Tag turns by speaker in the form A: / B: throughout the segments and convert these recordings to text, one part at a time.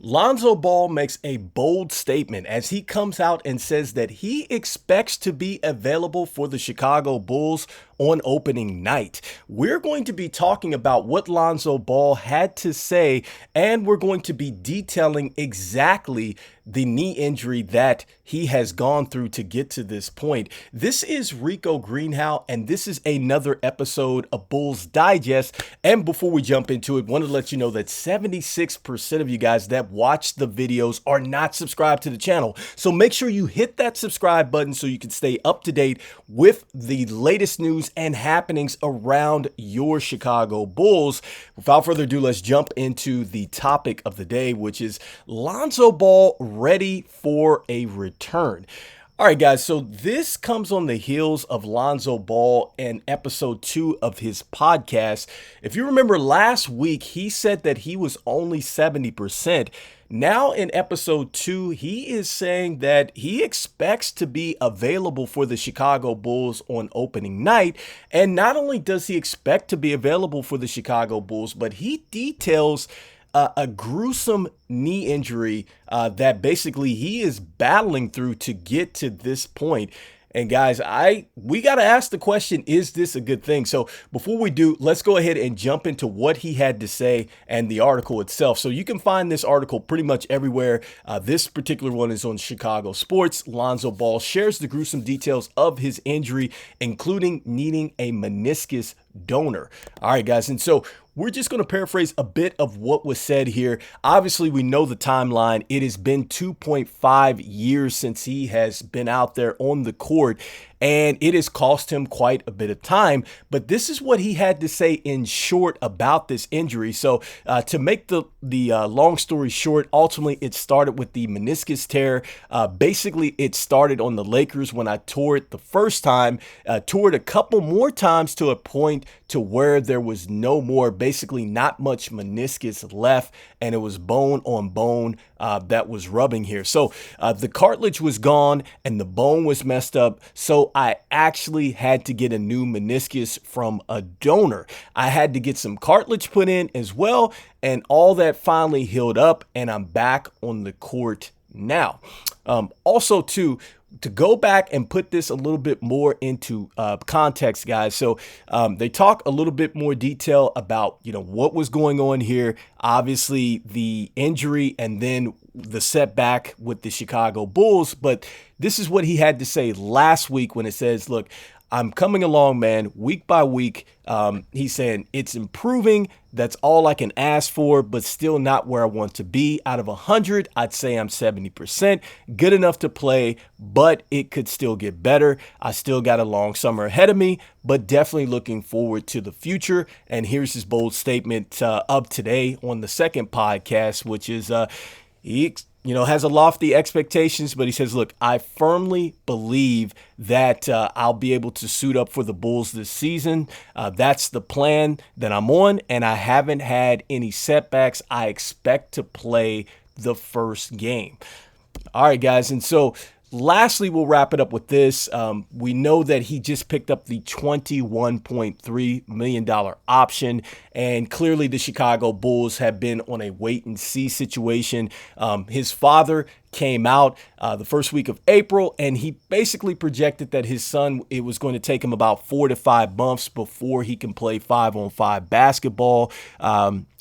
A: Lonzo Ball makes a bold statement as he comes out and says that he expects to be available for the Chicago Bulls on opening night. We're going to be talking about what Lonzo Ball had to say, and we're going to be detailing exactly the knee injury that he has gone through to get to this point. This is Rico Greenhowe, and this is another episode of Bulls Digest. And before we jump into it, want to let you know that 76% of you guys that watch the videos are not subscribed to the channel. So make sure you hit that subscribe button so you can stay up to date with the latest news and happenings around your Chicago Bulls. Without further ado, let's jump into the topic of the day, which is Lonzo Ball ready for a return. All right, guys, so this comes on the heels of Lonzo Ball and episode 2 of his podcast. If you remember last week, he said that he was only 70%. Now in episode 2, he is saying that he expects to be available for the Chicago Bulls on opening night. And not only does he expect to be available for the Chicago Bulls, but he details a gruesome knee injury that basically he is battling through to get to this point. And guys, we got to ask the question, is this a good thing? So before we do, let's go ahead and jump into what he had to say and the article itself. So you can find this article pretty much everywhere. This particular one is on Chicago Sports. Lonzo Ball shares the gruesome details of his injury, including needing a meniscus donor. All right, guys. And so we're just going to paraphrase a bit of what was said here. Obviously, we know the timeline. It has been 2.5 years since he has been out there on the court, and it has cost him quite a bit of time. But this is what he had to say in short about this injury. So to make the long story short, ultimately it started with the meniscus tear. Basically, it started on the Lakers when I tore it the first time, tore it a couple more times to a point to where there was no more, basically not much meniscus left, and it was bone on bone that was rubbing here. So the cartilage was gone and the bone was messed up. So I actually had to get a new meniscus from a donor. I had to get some cartilage put in as well, and all that finally healed up, and I'm back on the court now. Also, to go back and put this a little bit more into context, guys. So they talk a little bit more detail about, what was going on here. Obviously, the injury and then the setback with the Chicago Bulls. But this is what he had to say last week when it says, look, I'm coming along, man, week by week. He's saying it's improving. That's all I can ask for, but still not where I want to be. Out of 100, I'd say I'm 70%. Good enough to play, but it could still get better. I still got a long summer ahead of me, but definitely looking forward to the future. And here's his bold statement of today on the second podcast, which is he has a lofty expectations, but he says, look, I firmly believe that I'll be able to suit up for the Bulls this season. That's the plan that I'm on, and I haven't had any setbacks. I expect to play the first game. All right, guys. And so lastly, we'll wrap it up with this. We know that he just picked up the $21.3 million option, and clearly the Chicago Bulls have been on a wait-and-see situation. His father came out the first week of April, and he basically projected that his son, it was going to take him about 4 to 5 months before he can play 5-on-5 basketball,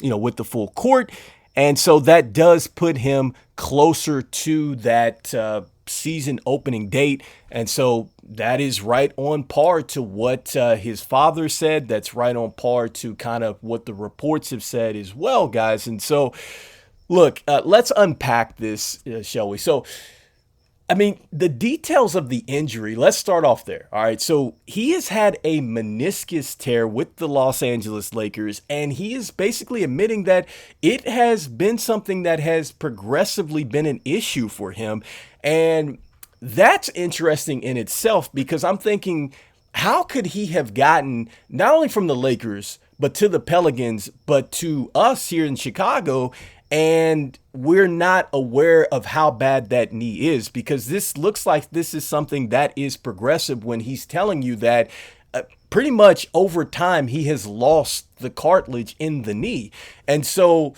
A: with the full court. And so that does put him closer to that season opening date. And so that is right on par to what his father said. That's right on par to kind of what the reports have said as well, guys. And so, look, let's unpack this, shall we? So, the details of the injury, let's start off there. All right. So he has had a meniscus tear with the Los Angeles Lakers, and he is basically admitting that it has been something that has progressively been an issue for him. And that's interesting in itself, because I'm thinking, how could he have gotten not only from the Lakers, but to the Pelicans, but to us here in Chicago, and we're not aware of how bad that knee is? Because this looks like this is something that is progressive when he's telling you that pretty much over time he has lost the cartilage in the knee. And so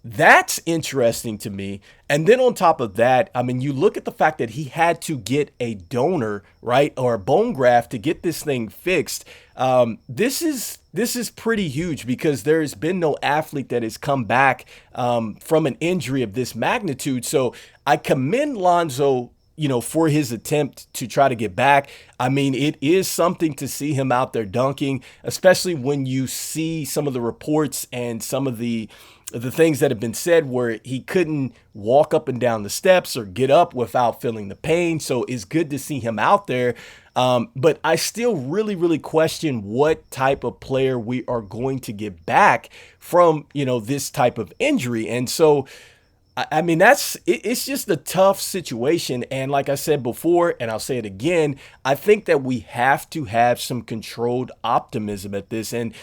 A: That's interesting to me. And then on top of that, I mean, you look at the fact that he had to get a donor, right, or a bone graft to get this thing fixed. This is pretty huge because there has been no athlete that has come back from an injury of this magnitude. So I commend Lonzo, for his attempt to try to get back. I mean, it is something to see him out there dunking, especially when you see some of the reports and some of the things that have been said where he couldn't walk up and down the steps or get up without feeling the pain. So it's good to see him out there. But I still really, really question what type of player we are going to get back from, this type of injury. And so, I mean, it's just a tough situation. And like I said before, and I'll say it again, I think that we have to have some controlled optimism at this. And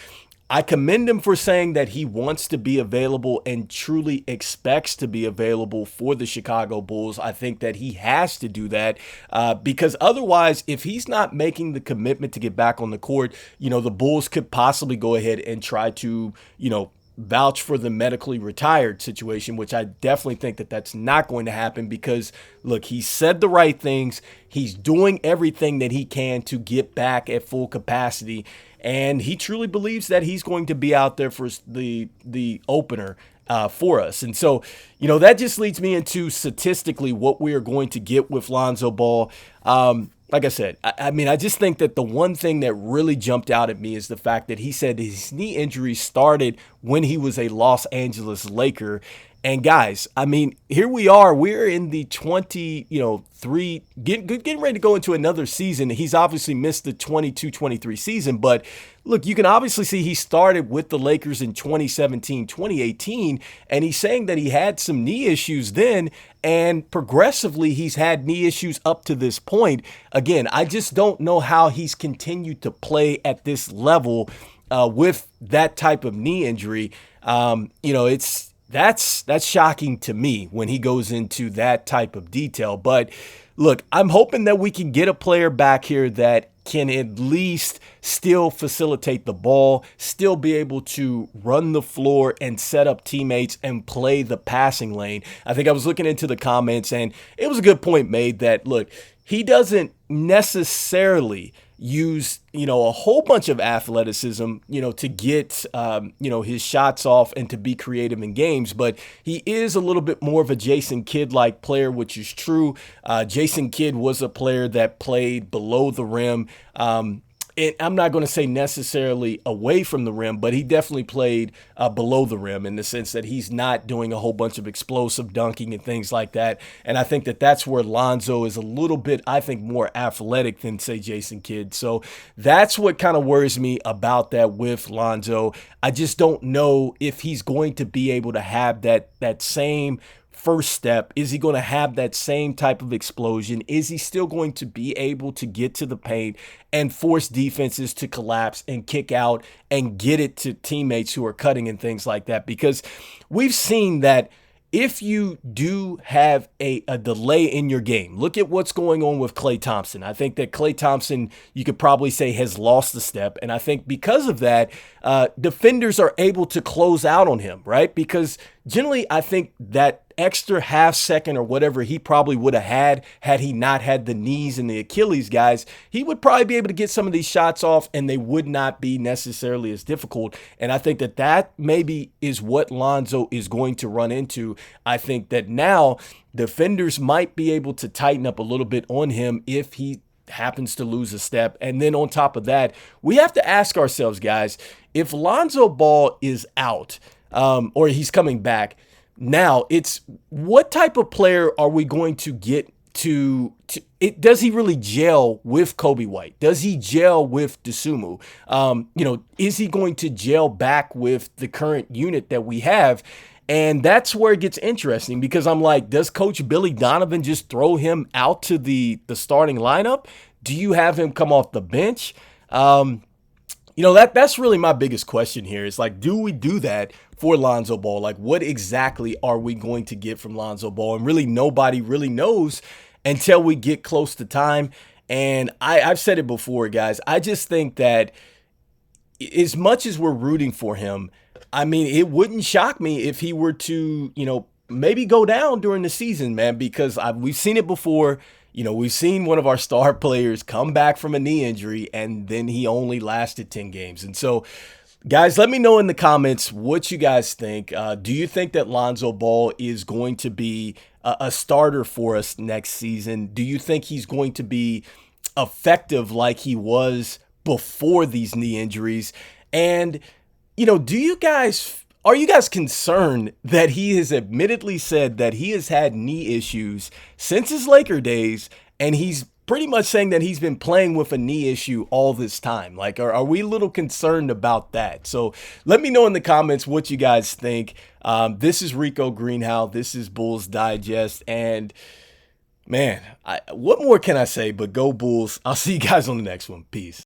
A: I commend him for saying that he wants to be available and truly expects to be available for the Chicago Bulls. I think that he has to do that because otherwise, if he's not making the commitment to get back on the court, the Bulls could possibly go ahead and try to, vouch for the medically retired situation, which I definitely think that that's not going to happen because, look, he said the right things. He's doing everything that he can to get back at full capacity. And he truly believes that he's going to be out there for the opener for us. And so, that just leads me into statistically what we are going to get with Lonzo Ball. Like I said, I mean, I just think that the one thing that really jumped out at me is the fact that he said his knee injury started when he was a Los Angeles Laker. And guys, I mean, here we are. We're in the 23, getting ready to go into another season. He's obviously missed the 22-23 season, but look, you can obviously see he started with the Lakers in 2017, 2018, and he's saying that he had some knee issues then, and progressively he's had knee issues up to this point. Again, I just don't know how he's continued to play at this level with that type of knee injury. That's shocking to me when he goes into that type of detail. But look, I'm hoping that we can get a player back here that can at least still facilitate the ball, still be able to run the floor and set up teammates and play the passing lane. I think I was looking into the comments and it was a good point made that, look, he doesn't necessarily use, a whole bunch of athleticism, to get, his shots off and to be creative in games. But he is a little bit more of a Jason Kidd-like player, which is true. Jason Kidd was a player that played below the rim. I'm not going to say necessarily away from the rim, but he definitely played below the rim in the sense that he's not doing a whole bunch of explosive dunking and things like that. And I think that that's where Lonzo is a little bit, I think, more athletic than, say, Jason Kidd. So that's what kind of worries me about that with Lonzo. I just don't know if he's going to be able to have that same first step. Is he going to have that same type of explosion? Is he still going to be able to get to the paint and force defenses to collapse and kick out and get it to teammates who are cutting and things like that? Because we've seen that if you do have a delay in your game, look at what's going on with Klay Thompson. I think that Klay Thompson, you could probably say, has lost the step. And I think because of that, defenders are able to close out on him, right? Because generally, I think that extra half second or whatever he probably would have had he not had the knees and the Achilles, guys, he would probably be able to get some of these shots off and they would not be necessarily as difficult. And I think that maybe is what Lonzo is going to run into. I think that now defenders might be able to tighten up a little bit on him if he happens to lose a step. And then on top of that, we have to ask ourselves, guys, if Lonzo Ball is out or he's coming back, now it's what type of player are we going to get to it? Does he really gel with Kobe White? Does he gel with Dosunmu? Is he going to gel back with the current unit that we have? And that's where it gets interesting because I'm like, does Coach Billy Donovan just throw him out to the starting lineup? Do you have him come off the bench? That's really my biggest question here. It's like, do we do that for Lonzo Ball? Like, what exactly are we going to get from Lonzo Ball? And really, nobody really knows until we get close to time. And I've said it before, guys. I just think that as much as we're rooting for him, I mean, it wouldn't shock me if he were to, maybe go down during the season, man, because we've seen it before. We've seen one of our star players come back from a knee injury and then he only lasted 10 games. And so, guys, let me know in the comments what you guys think. Do you think that Lonzo Ball is going to be a starter for us next season? Do you think he's going to be effective like he was before these knee injuries? And are you guys concerned that he has admittedly said that he has had knee issues since his Laker days, and he's pretty much saying that he's been playing with a knee issue all this time? Like, are we a little concerned about that? So let me know in the comments what you guys think. This is Rico Greenhowe. This is Bulls Digest. And man, what more can I say but go Bulls? I'll see you guys on the next one. Peace.